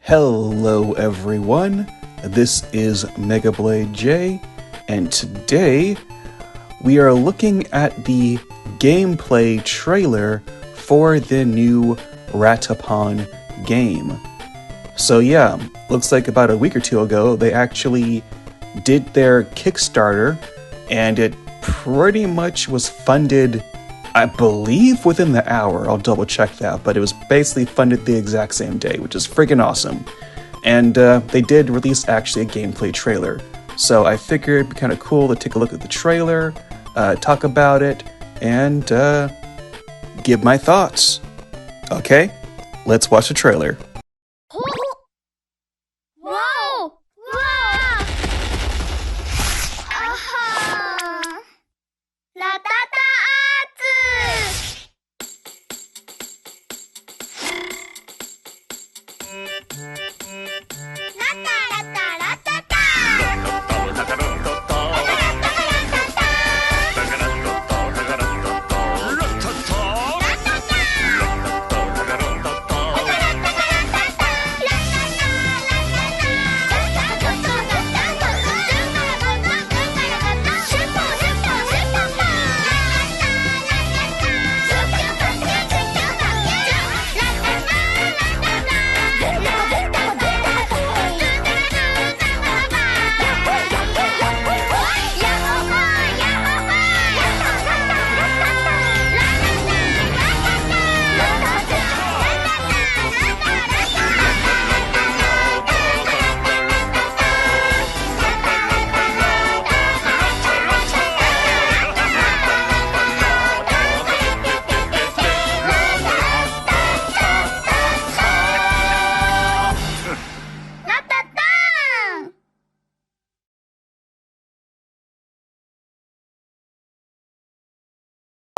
Hello everyone, this is Megablade J, and today we are looking at the gameplay trailer for the new Ratatan game. So yeah, looks like about a week or two ago they actually did their Kickstarter, and it pretty much was funded, I believe, within the hour. I'll double check that, but it was basically funded the exact same day, which is freaking awesome. And they did release actually a gameplay trailer. So I figured it'd be kind of cool to take a look at the trailer, talk about it, and give my thoughts. Okay, let's watch the trailer.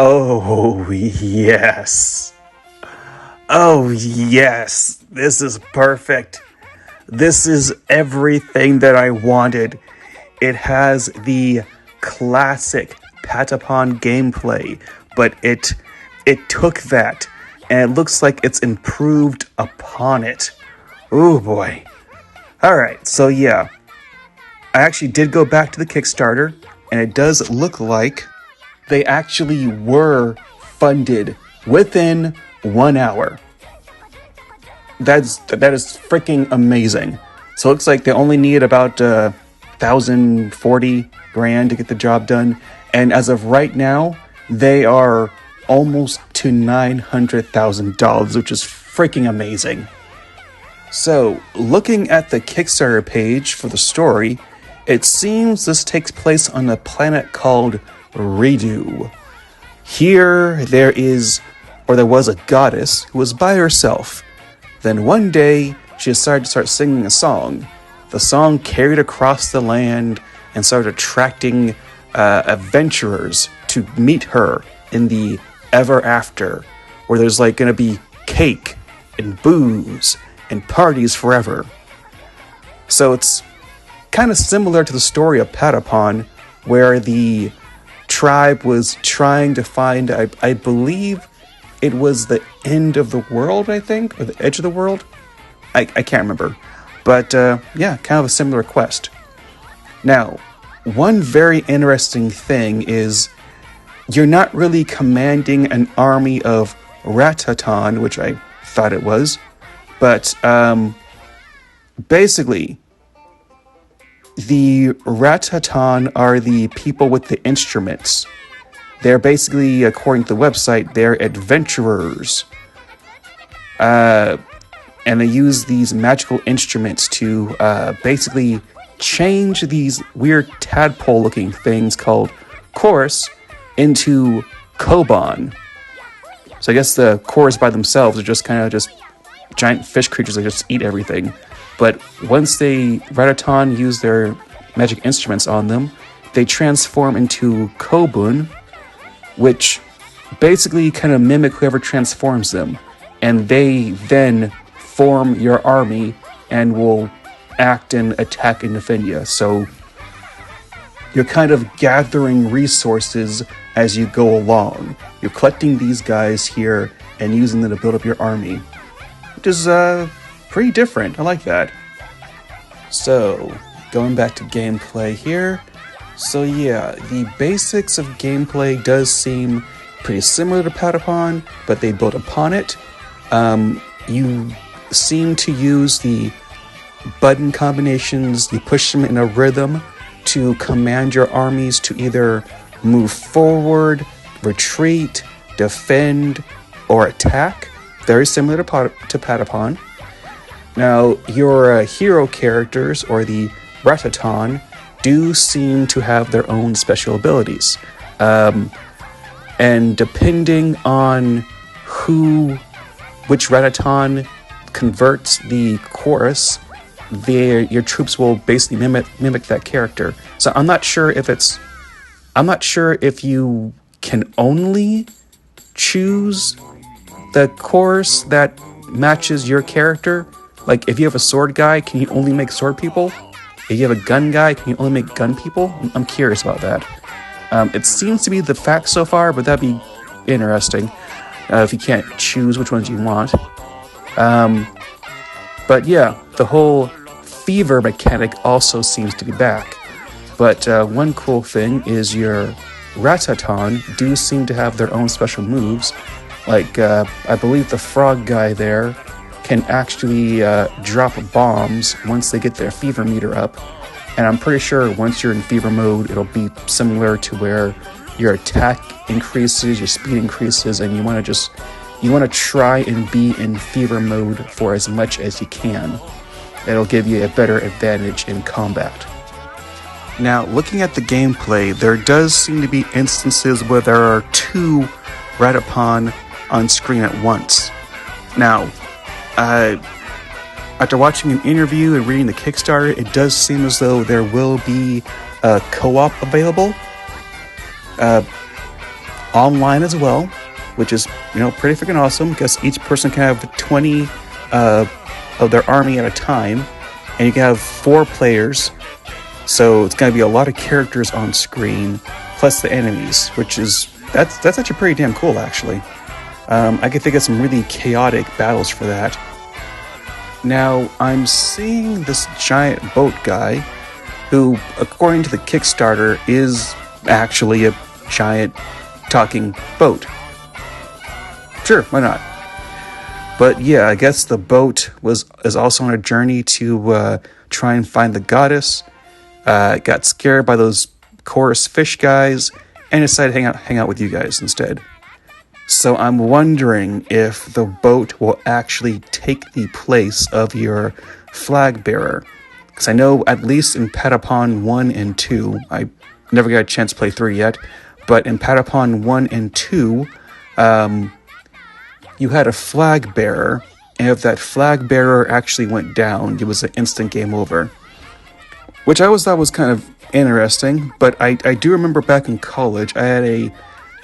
Oh, yes. Oh, yes. This is perfect. This is everything that I wanted. It has the classic Patapon gameplay, but it took that, and it looks like it's improved upon it. Oh, boy. Alright, so yeah. I actually did go back to the Kickstarter, and it does look like they actually were funded within 1 hour. That is freaking amazing. So it looks like they only need about 1,040 grand to get the job done. And as of right now, they are almost to $900,000, which is freaking amazing. So looking at the Kickstarter page for the story, it seems this takes place on a planet called Redo. Here there was a goddess who was by herself. Then one day she decided to start singing a song. The song carried across the land and started attracting adventurers to meet her in the ever after, where there's like gonna be cake and booze and parties forever. So it's kind of similar to the story of Patapon, where the tribe was trying to find, I believe it was the end of the world, I think, or the edge of the world. I can't remember. But yeah, kind of a similar quest. Now, one very interesting thing is you're not really commanding an army of Ratatan, which I thought it was, but basically the Ratatan are the people with the instruments. They're basically, according to the website, they're adventurers. And they use these magical instruments to basically change these weird tadpole-looking things called chorus into koban. So I guess the chorus by themselves are just kind of just giant fish creatures that just eat everything. But once Ratatan use their magic instruments on them, they transform into Kobun, which basically kind of mimic whoever transforms them. And they then form your army and will act and attack and defend you. So you're kind of gathering resources as you go along. You're collecting these guys here and using them to build up your army, which is pretty different. I like that. So, going back to gameplay here. So yeah, the basics of gameplay does seem pretty similar to Patapon, but they built upon it. You seem to use the button combinations, you push them in a rhythm to command your armies to either move forward, retreat, defend, or attack. Very similar to Patapon. Now, your hero characters, or the Ratatan, do seem to have their own special abilities. And depending on which Ratatan converts the chorus, your troops will basically mimic that character. So I'm not sure if you can only choose the chorus that matches your character. Like, if you have a sword guy, can you only make sword people? If you have a gun guy, can you only make gun people? I'm curious about that. It seems to be the fact so far, but that'd be interesting if you can't choose which ones you want. But yeah, the whole fever mechanic also seems to be back. But one cool thing is your Ratatan do seem to have their own special moves. Like, I believe the frog guy there can actually drop bombs once they get their fever meter up. And I'm pretty sure once you're in fever mode, it'll be similar to where your attack increases, your speed increases, and you want to try and be in fever mode for as much as you can. It'll give you a better advantage in combat. Now, looking at the gameplay, there does seem to be instances where there are two Ratapon on screen at once. Now, after watching an interview and reading the Kickstarter, it does seem as though there will be a co-op available online as well, which is, pretty freaking awesome, because each person can have 20 of their army at a time, and you can have 4 players, so it's going to be a lot of characters on screen, plus the enemies, that's actually pretty damn cool, actually. I could think of some really chaotic battles for that. Now, I'm seeing this giant boat guy, who, according to the Kickstarter, is actually a giant talking boat. Sure, why not? But yeah, I guess the boat is also on a journey to try and find the goddess. Got scared by those chorus fish guys, and decided to hang out with you guys instead. So I'm wondering if the boat will actually take the place of your flag bearer. Because I know, at least in Patapon 1 and 2, I never got a chance to play 3 yet, but in Patapon 1 and 2, you had a flag bearer, and if that flag bearer actually went down, it was an instant game over. Which I always thought was kind of interesting, but I do remember back in college, I had a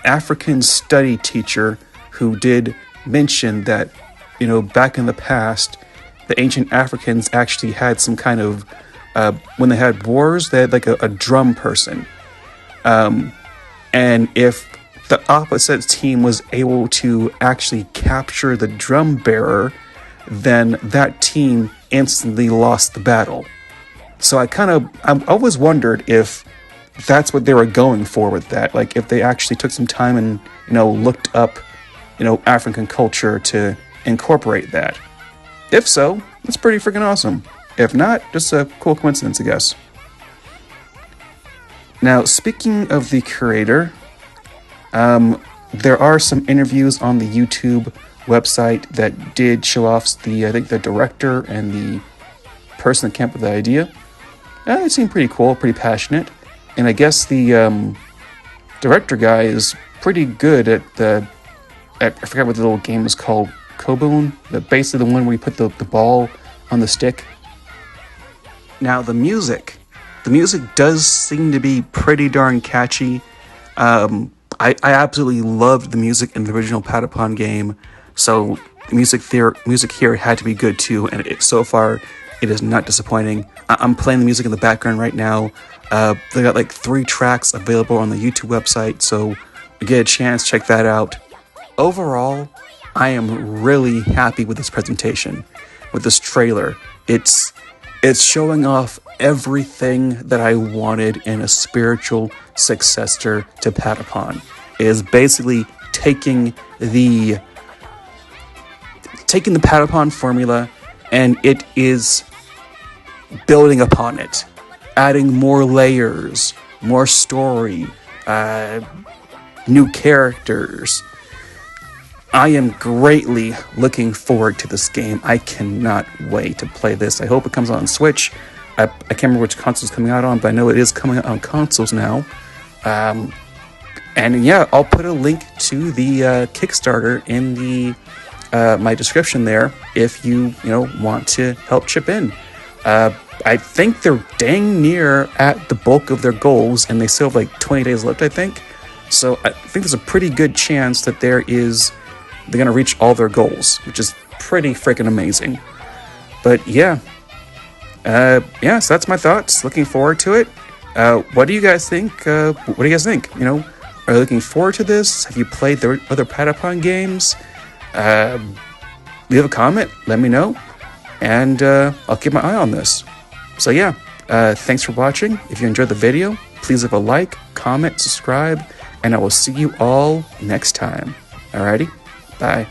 African study teacher who did mention that, back in the past, the ancient Africans actually had some kind of, when they had wars, they had like a drum person. And if the opposite team was able to actually capture the drum bearer, then that team instantly lost the battle. So I always wondered if that's what they were going for with that. Like, if they actually took some time and, looked up, African culture to incorporate that. If so, it's pretty freaking awesome. If not, just a cool coincidence, I guess. Now, speaking of the creator, there are some interviews on the YouTube website that did show off the director and the person that came up with the idea. It seemed pretty cool, pretty passionate. And I guess the director guy is pretty good at I forgot what the little game is called, Koboon, basically the one where you put the ball on the stick. Now, the music does seem to be pretty darn catchy. I absolutely loved the music in the original Patapon game, so the music here had to be good too, and so far it is not disappointing. I'm playing the music in the background right now. They got like 3 tracks available on the YouTube website, so if you get a chance, check that out. Overall, I am really happy with this presentation. with this trailer. It's showing off everything that I wanted in a spiritual successor to Patapon. It is basically taking the Patapon formula, and it is building upon it, adding more layers, more story, new characters. I am greatly looking forward to this game. I cannot wait to play this. I hope it comes out on Switch. I can't remember which console it's coming out on, but I know it is coming out on consoles now. And yeah, I'll put a link to the Kickstarter in the my description there if you want to help chip in. I think they're dang near at the bulk of their goals, and they still have like 20 days left, I think. So I think there's a pretty good chance that they're going to reach all their goals, which is pretty freaking amazing. But yeah, so that's my thoughts. Looking forward to it. What do you guys think? Are you looking forward to this? Have you played the other Patapon games? Leave a comment, let me know, and I'll keep my eye on this. So yeah, thanks for watching. If you enjoyed the video, please leave a like, comment, subscribe, and I will see you all next time. Alrighty, bye.